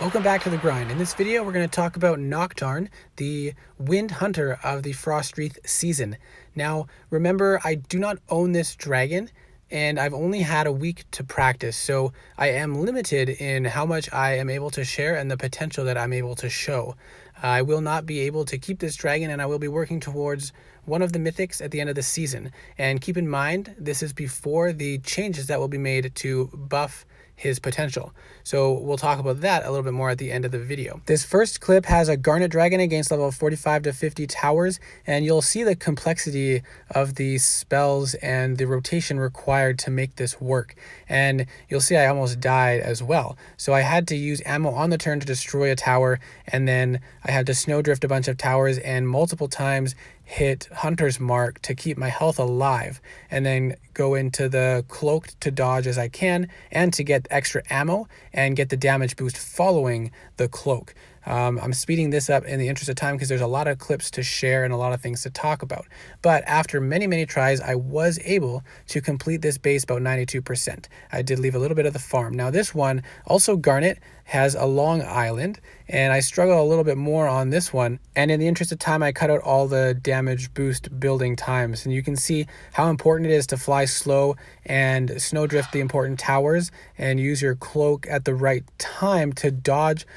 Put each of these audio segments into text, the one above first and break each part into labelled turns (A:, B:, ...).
A: Welcome back to the grind. In this video, we're going to talk about Noctarn, the Wind Hunter of the Frostwreath season. Now, remember, I do not own this dragon, and I've only had a week to practice, so I am limited in how much I am able to share and the potential that I'm able to show. I will not be able to keep this dragon, and I will be working towards one of the mythics at the end of the season. And keep in mind, this is before the changes that will be made to buff his potential. So we'll talk about that a little bit more at the end of the video. This first clip has a Garnet dragon against level 45 to 50 towers, and you'll see the complexity of the spells and the rotation required to make this work. And you'll see I almost died as well. So I had to use ammo on the turn to destroy a tower, and then I had to snowdrift a bunch of towers and multiple times hit Hunter's Mark to keep my health alive, and then go into the cloaked to dodge as I can and to get extra ammo and get the damage boost following the cloak. I'm speeding this up in the interest of time because there's a lot of clips to share and a lot of things to talk about. But after many tries, I was able to complete this base about 92%. I did leave a little bit of the farm. Now this one, also Garnet, has a long island, and I struggle a little bit more on this one. And in the interest of time, I cut out all the damage boost building times. And you can see how important it is to fly slow and snowdrift the important towers and use your cloak at the right time to dodge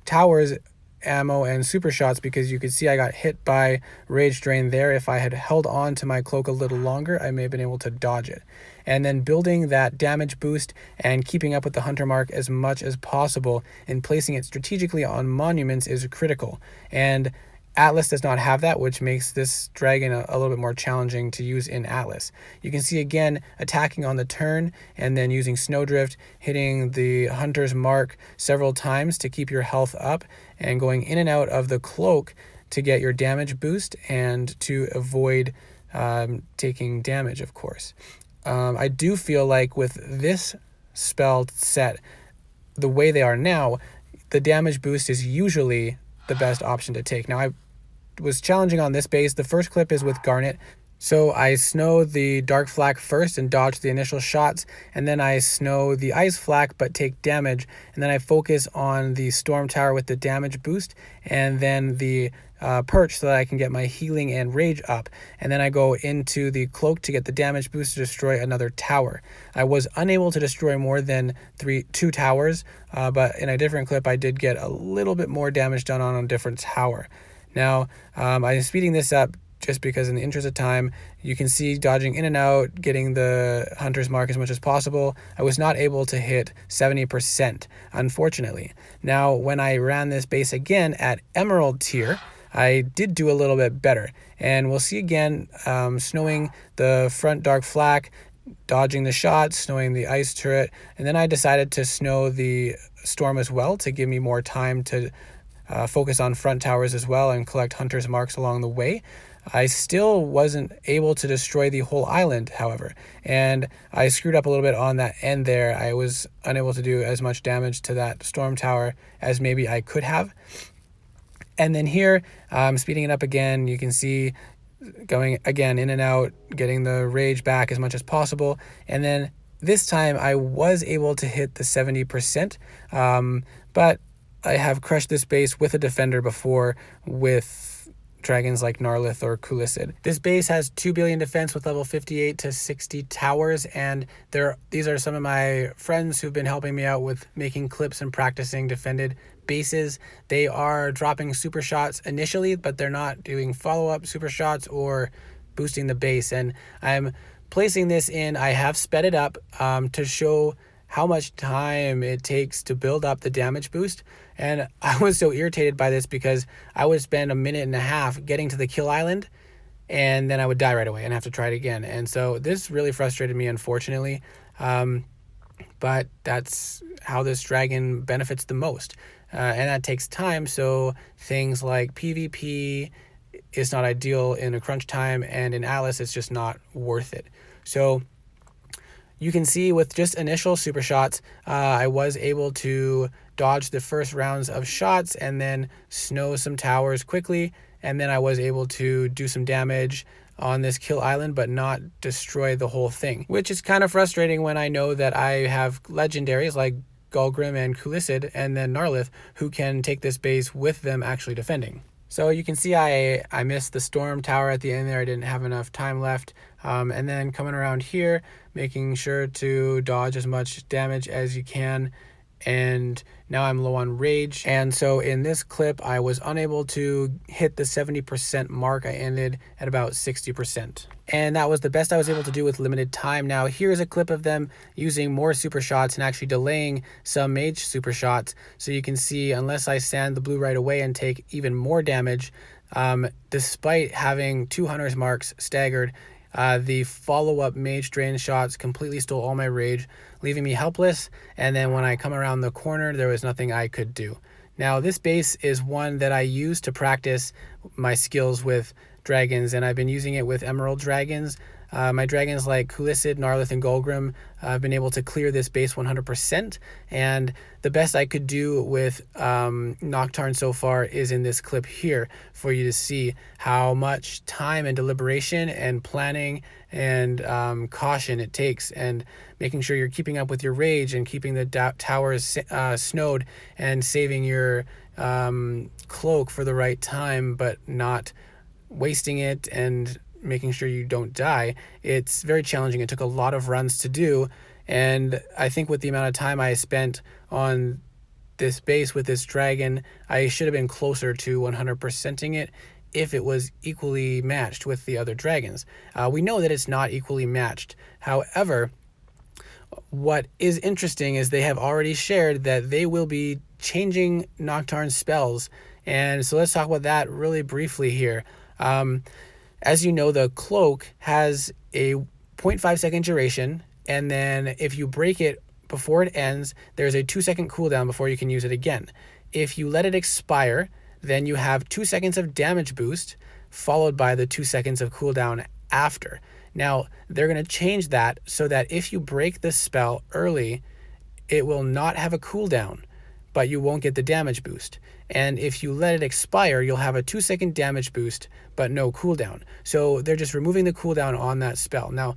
A: towers, ammo, and super shots, because you could see I got hit by Rage Drain there. If I had held on to my cloak a little longer, I may have been able to dodge it. And then building that damage boost and keeping up with the Hunter Mark as much as possible and placing it strategically on monuments is critical. And Atlas does not have that, which makes this dragon a little bit more challenging to use in Atlas. You can see again attacking on the turn and then using Snowdrift, hitting the Hunter's Mark several times to keep your health up, and going in and out of the cloak to get your damage boost and to avoid taking damage, of course. I do feel like with this spell set, the way they are now, the damage boost is usually the best option to take. Now, I was challenging on this base. The first clip is with Garnet. So I snow the dark flak first and dodge the initial shots, and then I snow the ice flak but take damage, and then I focus on the storm tower with the damage boost, and then the perch so that I can get my healing and rage up, and then I go into the cloak to get the damage boost to destroy another tower. I was unable to destroy more than two towers, but in a different clip I did get a little bit more damage done on a different tower. Now I'm speeding this up just because in the interest of time. You can see dodging in and out, getting the Hunter's Mark as much as possible. I was not able to hit 70%, unfortunately. Now, when I ran this base again at Emerald tier, I did do a little bit better. And we'll see again, snowing the front dark flak, dodging the shots, snowing the ice turret, and then I decided to snow the storm as well to give me more time to focus on front towers as well and collect Hunter's Marks along the way. I still wasn't able to destroy the whole island, however, and I screwed up a little bit on that end there. I was unable to do as much damage to that storm tower as maybe I could have. And then here, I'm speeding it up again. You can see going again in and out, getting the rage back as much as possible. And then this time I was able to hit the 70%, but I have crushed this base with a defender before with dragons like Gnarlith or Kulisid. This base has 2 billion defense with level 58 to 60 towers, and these are some of my friends who've been helping me out with making clips and practicing defended bases. They are dropping super shots initially, but they're not doing follow-up super shots or boosting the base, and I'm placing this in. I have sped it up to show how much time it takes to build up the damage boost. And I was so irritated by this because I would spend a minute and a half getting to the kill island, and then I would die right away and have to try it again. And so this really frustrated me, unfortunately. But that's how this dragon benefits the most. And that takes time, so things like PvP is not ideal in a crunch time, and in Atlas it's just not worth it. So you can see with just initial super shots, I was able to dodge the first rounds of shots and then snow some towers quickly, and then I was able to do some damage on this kill island but not destroy the whole thing, which is kind of frustrating when I know that I have legendaries like Gulgrim, and Kulissid, and then Gnarlith, who can take this base with them actually defending. So you can see I missed the Storm Tower at the end there. I didn't have enough time left. And then coming around here, making sure to dodge as much damage as you can. And now I'm low on rage. And so in this clip, I was unable to hit the 70% mark. I ended at about 60%. And that was the best I was able to do with limited time. Now here's a clip of them using more super shots and actually delaying some mage super shots. So you can see, unless I sand the blue right away and take even more damage, despite having 2 hunter's marks staggered, the follow-up mage drain shots completely stole all my rage, leaving me helpless. And then when I come around the corner, there was nothing I could do. Now this base is one that I use to practice my skills with dragons, and I've been using it with emerald dragons. My dragons like Kulissid, Gnarlith, and Gulgrim have been able to clear this base 100%, and the best I could do with Noctarn so far is in this clip here for you to see how much time and deliberation and planning and caution it takes, and making sure you're keeping up with your rage and keeping the towers snowed and saving your cloak for the right time, but not wasting it and making sure you don't die. It's very challenging. It took a lot of runs to do, and I think with the amount of time I spent on this base with this dragon, I should have been closer to 100%ing it if it was equally matched with the other dragons. We know that it's not equally matched. However, what is interesting is they have already shared that they will be changing Noctarn's spells, and so let's talk about that really briefly here. As you know, the cloak has a 0.5 second duration, and then if you break it before it ends, there's a 2-second cooldown before you can use it again. If you let it expire, then you have 2 seconds of damage boost, followed by the 2 seconds of cooldown after. Now, they're going to change that so that if you break this spell early, it will not have a cooldown, but you won't get the damage boost. And if you let it expire, you'll have a 2-second damage boost, but no cooldown. So they're just removing the cooldown on that spell. Now,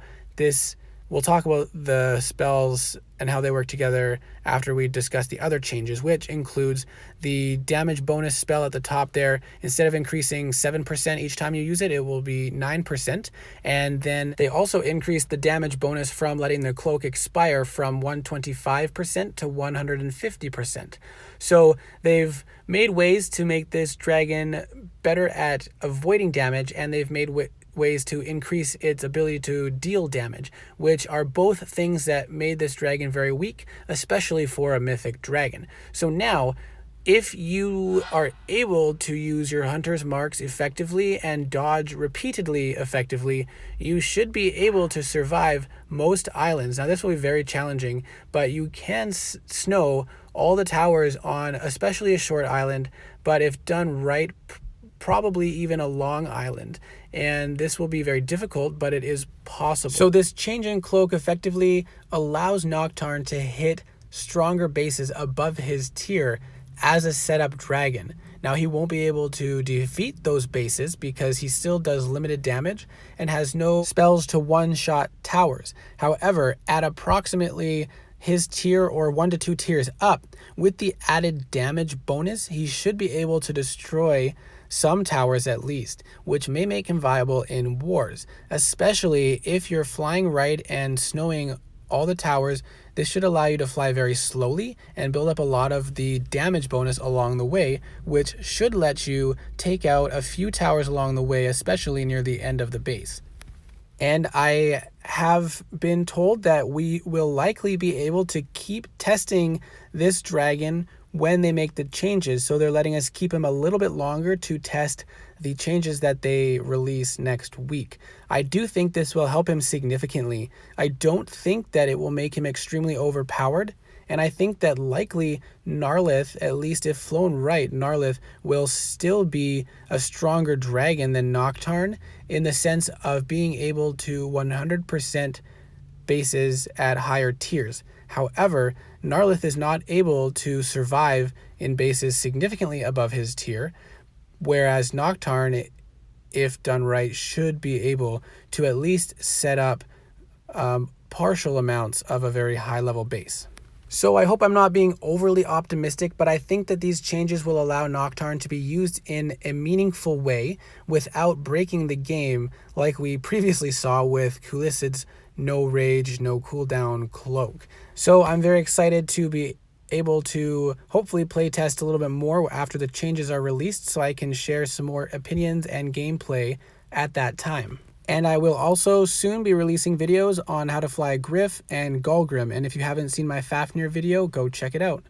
A: we'll talk about the spells and how they work together after we discuss the other changes, which includes the damage bonus spell at the top there. Instead of increasing 7% each time you use it, it will be 9%. And then they also increased the damage bonus from letting the cloak expire from 125% to 150%. So they've made ways to make this dragon better at avoiding damage, and they've made ways to increase its ability to deal damage, which are both things that made this dragon very weak, especially for a mythic dragon. So now, if you are able to use your hunter's marks effectively and dodge repeatedly effectively, you should be able to survive most islands. Now this will be very challenging, but you can snow all the towers on especially a short island, but if done right, probably even a long island. And this will be very difficult, but it is possible. So this change in cloak effectively allows Noctarn to hit stronger bases above his tier as a setup dragon. Now he won't be able to defeat those bases because he still does limited damage and has no spells to one-shot towers. However, at approximately his tier or 1 to 2 tiers up, with the added damage bonus, he should be able to destroy some towers at least, which may make him viable in wars, especially if you're flying right and snowing all the towers. This should allow you to fly very slowly and build up a lot of the damage bonus along the way, which should let you take out a few towers along the way, especially near the end of the base. And I have been told that we will likely be able to keep testing this dragon when they make the changes. So they're letting us keep him a little bit longer to test the changes that they release next week. I do think this will help him significantly. I don't think that it will make him extremely overpowered. And I think that likely Gnarlith, at least if flown right, Gnarlith will still be a stronger dragon than Noctarn in the sense of being able to 100% bases at higher tiers. However, Gnarlith is not able to survive in bases significantly above his tier, whereas Noctarn, if done right, should be able to at least set up partial amounts of a very high level base. So I hope I'm not being overly optimistic, but I think that these changes will allow Noctarn to be used in a meaningful way without breaking the game like we previously saw with Kulicid's no rage, no cooldown cloak. So I'm very excited to be able to hopefully playtest a little bit more after the changes are released so I can share some more opinions and gameplay at that time. And I will also soon be releasing videos on how to fly Griff and Gulgrim, and if you haven't seen my Fafnir video, go check it out.